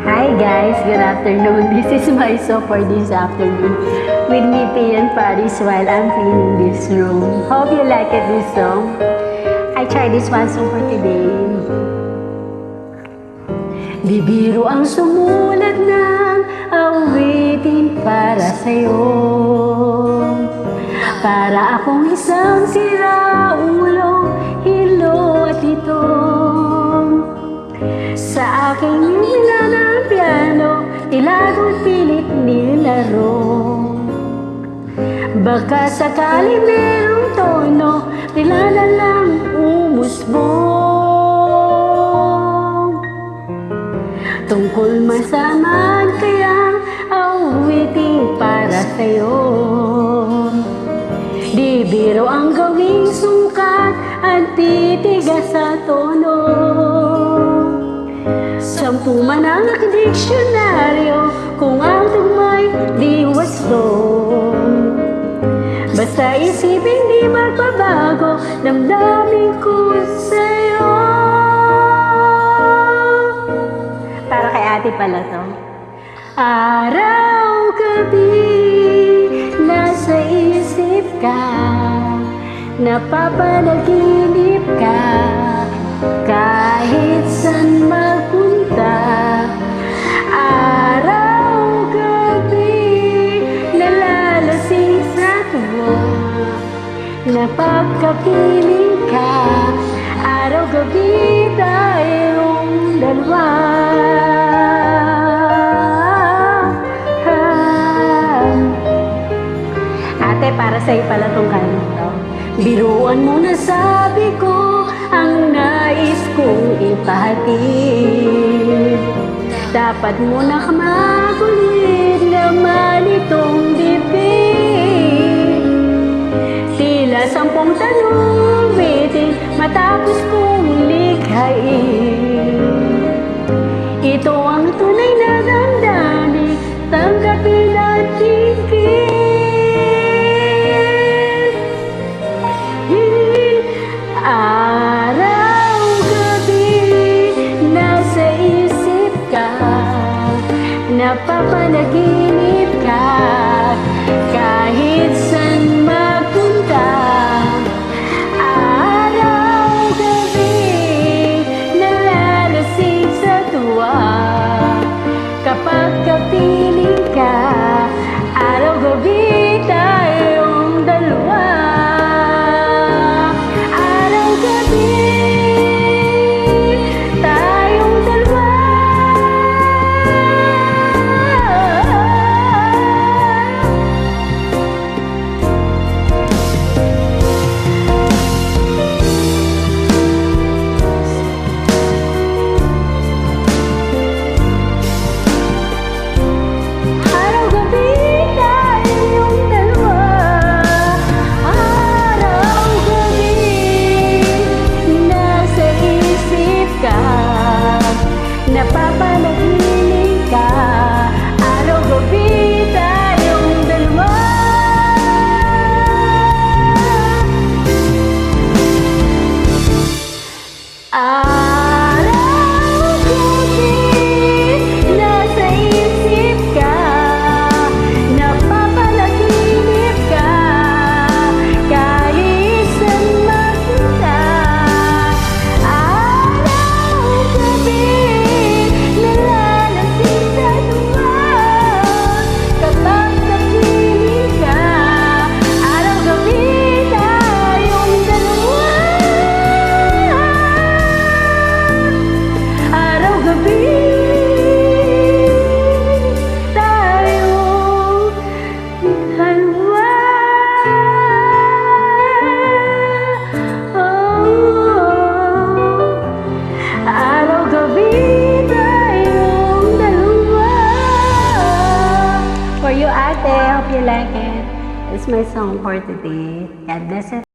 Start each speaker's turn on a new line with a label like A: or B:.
A: Hi guys, good afternoon. This is my song for this afternoon. With me, P and Paris while I'm cleaning this room. Hope you like it, this song. I tried this one song for today. Bibiro ang sumulat ng awitin para sa'yo. Para akong isang siraulo, hilo at itong sa aking hila ng piano, tilago't pilit nilaro. Baka sakali merong tono, tila na lang umusbong. Tungkol masamaan kayang awiting para sa'yo. Di biro ang gawing sukat at titigas sa tono. Sampu man ang diksyonaryo kung ang tugmay di wasdong. Basta isipin di magbabago, damdamin ko sa'yo. Para kay ate pala to. Araw, gabi, nasa isip ka, napapanaginip ka, kahit saan magpunta. Araw, gabi, nalalasing sa tuwa, napagkapiling ka. Araw, gabi, tayong dalawa. Ate, para sa'yo pala tong kanta. Biruan mo na sabi ko ang nais kong ipahatid. Dapat mo na kamagulit naman itong bibig. Tila 10 tanong bitin matapos kong likhain. Ito ang tunay na damdamin, tanggapin at tigil. Araw, gabi, nasa isip ka, napapanaginip ka, kahit saan magpunta. Araw, gabi, nalalasing sa tuwa, kapag kapiling ka. Araw, gabi, tayong dalawa. Napapanagiling ka, araw-gabi tayong dalawa. Araw-gabi, nasa isip ka, napapanaginip ka, kahit saan magpunta. Araw-gabi, for you, ate. Hope you like it. It's my song for today. God bless you.